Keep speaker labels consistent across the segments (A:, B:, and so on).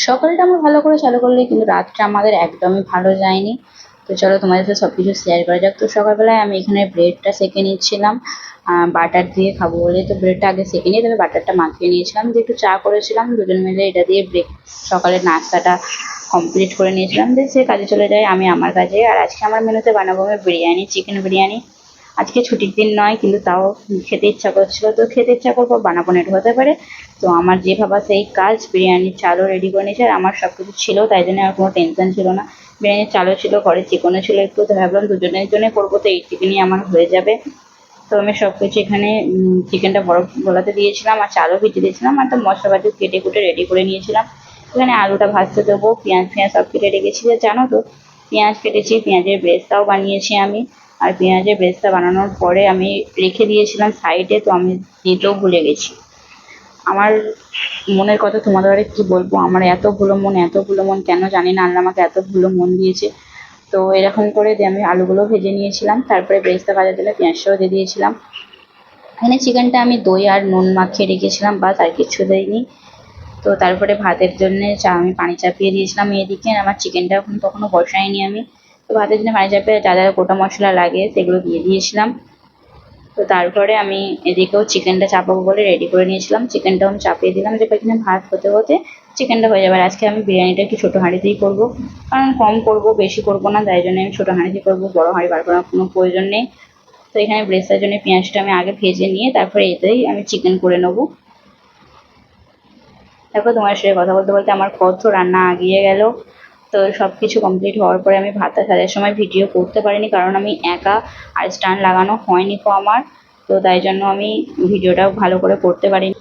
A: সকালটা আমরা ভালো করে চালু করলে কিন্তু রাতটা আমাদের একদমই ভালো যায়নি। তো চলো তোমাদের সাথে সবকিছু শেয়ার করা যাক। তো সকালবেলায় আমি এখানে ব্রেডটা সেঁকে নিচ্ছিলাম বাটার দিয়ে খাবো বলে। তো ব্রেডটা আগে সেঁকে নিয়ে তবে বাটারটা মাখিয়ে নিয়েছিলাম, দিয়ে একটু চা করেছিলাম, দুজন মিলে এটা দিয়ে সকালের নাস্তাটা কমপ্লিট করে নিয়েছিলাম। দিয়ে সে কাজে চলে যায়, আমি আমার কাজে। আর আজকে আমার মেনুতে বানাবো আমি বিরিয়ানি, চিকেন বিরিয়ানি। আজকে ছুটির দিন নয়, কিন্তু তাও খেতে ইচ্ছা করছিল, তো খেতে ইচ্ছা করবো, বানাবো না, এটা হতে পারে। তো আমার যে ভাবা সেই কাজ, বিরিয়ানির চালও রেডি করে নিয়েছে, আর আমার সব কিছু ছিল, তাই জন্য আর কোনো টেনশন ছিল না। বিরিয়ানির চালও ছিল, ঘরে চিকেনও ছিল একটু, তো ভাবলাম দুজনের জন্য করবো, তো এই চিকেনই আমার হয়ে যাবে। তো আমি সব কিছু এখানে চিকেনটা বরফ গলাতে দিয়েছিলাম, আর চালও ভিজে দিয়েছিলাম, আর তো মশলাপাতি কেটে কুটে রেডি করে নিয়েছিলাম। এখানে আলুটা ভাজতে দেবো, পেঁয়াজ ফেঁয়াজ সব কেটে রেখেছি। যে জানো তো, পেঁয়াজ কেটেছি, পেঁয়াজের ব্রেস্তাও বানিয়েছি আমি। আর পেঁয়াজের ব্রেস্তা বানানোর পরে আমি রেখে দিয়েছিলাম সাইডে, তো আমি দিতেও ভুলে গেছি। আমার মনের কথা তোমাদের আরে কি বলবো, আমার এত ভুলো মন, এত ভুলো মন, কেন জানি না আল্লাহ আমাকে এত ভুলো মন দিয়েছে। তো এরকম করে দিয়ে আমি আলুগুলো ভেজে নিয়েছিলাম, তারপরে ব্রেস্তা ভাজা দিলে পেঁয়াজটাও দিয়ে দিয়েছিলাম। এখানে চিকেনটা আমি দই আর নুন মাখিয়ে রেখেছিলাম, বাস আর কিছু দেয়নি। তো তারপরে ভাতের জন্য আমি পানি চাপিয়ে দিয়েছিলাম এদিকে, আমার চিকেনটা এখন তখনও বসাইনি আমি। তো ভাতের জন্য পানি চাপিয়ে যা যা গোটা মশলা লাগে সেগুলো দিয়ে দিয়েছিলাম। তো তারপরে আমি এদিকেও চিকেনটা চাপাবো বলে রেডি করে নিয়েছিলাম, চিকেনটাও আমি চাপিয়ে দিলাম, যে এখানে ভাত হতে হতে চিকেনটা হয়ে যাবে। আর আজকে আমি বিরিয়ানিটা একটু ছোটো হাঁড়িতেই করবো, কারণ কম করব, বেশি করবো না, তাই জন্য আমি ছোটো হাঁড়িতেই করবো, বড় হাঁড়ি বার করার কোনো প্রয়োজন নেই। তো এখানে ব্রেস্তার জন্য পেঁয়াজটা আমি আগে ভেজে নিয়ে তারপরে এতেই আমি চিকেন করে নেবো। দেখো, তোমার সাথে কথা বলতে বলতে আমার কত রান্না আগিয়ে গেল। তো সব কিছু কমপ্লিট হওয়ার পরে আমি ভাতটা সাজার সময় ভিডিও করতে পারিনি, কারণ আমি একা, আর স্ট্যান্ড লাগানো হয়নি তো আমার। তো তাই জন্য আমি ভিডিওটাও ভালো করে করতে পারিনি।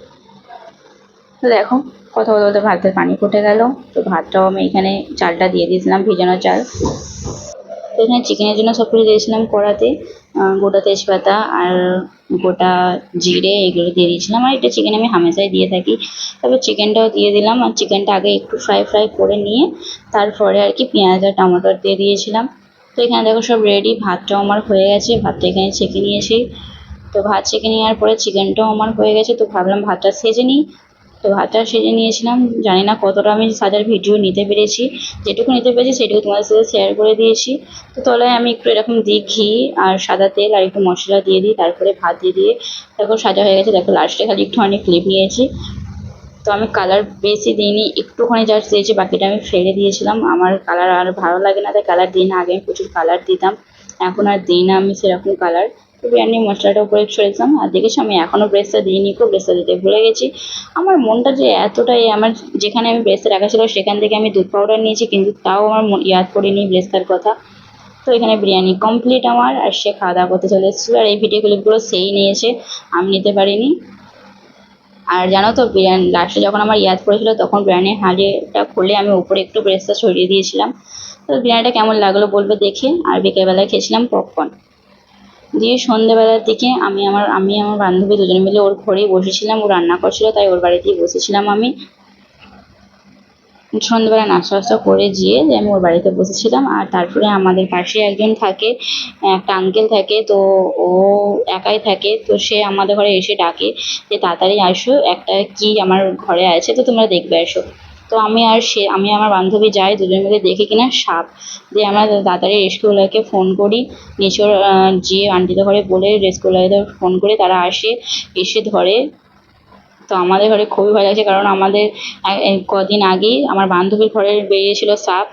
A: তো দেখো, কথা বলতে বলতে ভাতের পানি ফুটে গেল। তো ভাতটাও আমি এখানে চালটা দিয়ে দিয়েছিলাম, ভিজানো চাল। তো এখানে চিকেনের জন্য সব কিছু দিয়েছিলাম কড়াতে, গোটা তেজপাতা আর গোটা জিরে এগুলো দিয়ে দিয়েছিলাম। আর এটা চিকেন আমি হামেশাই দিয়ে থাকি। তারপর চিকেনটাও দিয়ে দিলাম, আর চিকেনটা আগে একটু ফ্রাই ফ্রাই করে নিয়ে তারপরে আর কি পেঁয়াজ আর টমেটো দিয়ে দিয়েছিলাম। তো এখানে দেখো সব রেডি, ভাতটাও আমার হয়ে গেছে, ভাতটা এখানে ছেঁকে নিয়েছি। তো ভাত ছেঁকে নেওয়ার পরে চিকেনটাও আমার হয়ে গেছে, তো ভাবলাম ভাতটা সেজে নিই। তো ভাতটা সেজে নিয়েছিলাম, জানি না কতটা আমি সাজার ভিডিও নিতে পেরেছি, যেটুকু নিতে পেরেছি সেটুকু তোমাদের সাথে শেয়ার করে দিয়েছি। তো তলায় আমি একটু এরকম দিই ঘি আর সাদা তেল আর একটু মশলা দিয়ে দিই, তারপরে ভাত দিয়ে দিয়ে দেখো সাজা হয়ে গেছে। দেখো লাস্টে খালি একটুখানি ক্লিপ নিয়েছি। তো আমি কালার বেশি দিইনি, একটুখানি জাস্ট দিয়েছি, বাকিটা আমি ফেলে দিয়েছিলাম। আমার কালার আর ভালো লাগে না, তাই কালার দিই না। আগে আমি প্রচুর কালার দিতাম, এখন আর দিই না আমি সেরকম কালার। তো বিরিয়ানি মশলাটা উপরে ছড়িয়েছিলাম, আর দেখেছি আমি এখনও ব্রেসটা দিইনি, খুব ব্রেসটা দিতে ভুলে গেছি। আমার মনটা যে এতটাই, আমার যেখানে আমি ব্রেসটা রাখা ছিল সেখান থেকে আমি দুধ পাউডার নিয়েছি, কিন্তু তাও আমার ইয়াদ করিনি ব্রেসটার কথা। তো এখানে বিরিয়ানি কমপ্লিট আমার, আর সে খাওয়া দাওয়া করতে চলে এসেছিলো, আর এই ভিডিও ক্লিপগুলো সেই নিয়েছে, আমি নিতে পারিনি। আর জানো তো, বিরিয়ানি লাস্টে যখন আমার ইয়াদ পড়েছিল তখন বিরিয়ানির হাঁড়িটা খুলে আমি উপরে একটু ব্রেসটা ছড়িয়ে দিয়েছিলাম। তো বিরিয়ানিটা কেমন লাগলো বলবে দেখে। আর বিকেলবেলায় খেয়েছিলাম পপকর্ন দিয়ে। সন্ধ্যেবেলার দিকে আমি আমার বান্ধবী দুজনে মিলে ওর ঘরেই বসেছিলাম, ও রান্না করছিল তাই ওর বাড়িতেই বসেছিলাম আমি। সন্ধ্যেবেলা নাস্তা টাস্তা করে যেয়ে আমি ওর বাড়িতে বসেছিলাম। আর তারপরে আমাদের পাশে একজন থাকে, একটা আঙ্কেল থাকে, তো ও একাই থাকে, তো সে আমাদের ঘরে এসে ডাকে যে তাড়াতাড়ি আসো, একটা কি আমার ঘরে আছে, তো তোমরা দেখবে আসো। তো আমি আমার বান্ধবী যাই, দুজন মিলে দেখি কিনা সাপ। দিয়ে আমরা তাড়াতাড়ি রেস্কিউওয়ালাকে ফোন করি, নিচের যে আন্টিদের ঘরে বলে রেস্কিউওয়ালাদের ফোন করে, তারা আসে, এসে ধরে। তো আমাদের ঘরে খুবই ভয় লাগছে, কারণ আমাদের কদিন আগেই আমার বান্ধবীর ঘরে বেরিয়েছিল সাপ।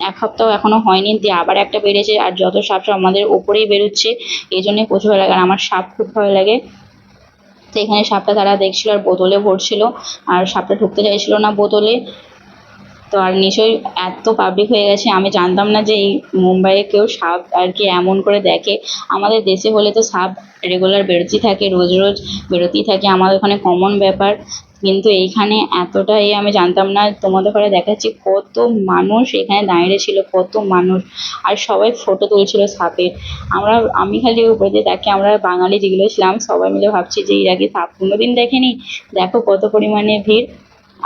A: এক সপ্তাহ এখনো হয়নি, দিয়ে আবার একটা বেরিয়েছে, আর যত সাপ সব আমাদের ওপরেই বেরোচ্ছে। এই জন্যই প্রচুর ভয় লাগে, আর আমার সাপ খুব ভয় লাগে। তো এখানে সাপটা তারা দেখছিল আর বোতলে ভরছিল, আর সাপটা ঢুকতে চাইছিল না বোতলে। তো আর নিশ্চয়ই এত পাবলিক হয়ে গেছে, আমি জানতাম না যে এই মুম্বাইয়ে কেউ সাপ আর কি এমন করে দেখে। আমাদের দেশে হলে তো সাপ রেগুলার বেরোতেই থাকে, রোজ রোজ বেরোতেই থাকে, আমাদের ওখানে কমন ব্যাপার। কিন্তু এইখানে এতটা আমি জানতাম না। তোমাদের ঘরে দেখাচ্ছি কত মানুষ এখানে দাঁড়িয়ে ছিল, কত মানুষ, আর সবাই ফটো তুলছিল সাপের। আমি খালি উপরে দিয়ে তাকে, আমরা বাঙালি যেগুলো ছিলাম সবাই মিলে ভাবছি যে এরা কি সাপ কোনোদিন দেখেনি। দেখো কত পরিমাণে ভিড়।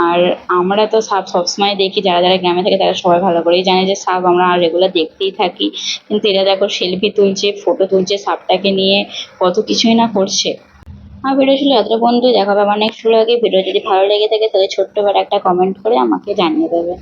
A: আর আমরা তো সাপ সবসময় দেখি, যারা যারা গ্রামে থাকে তারা সবাই ভালো করেই জানে যে সাপ আমরা রেগুলার দেখতেই থাকি। কিন্তু এরা দেখো সেলফি তুলছে, ফটো তুলছে সাপটাকে নিয়ে, কত কিছুই না করছে। আমার ভিডিও ছিল এতটা বন্ধু, দেখা হবে আমার নেক্সট ব্লগে। ভিডিও যদি ভালো লেগে থাকে তাহলে ছোট্ট করে একটা কমেন্ট করে আমাকে জানিয়ে দেবে।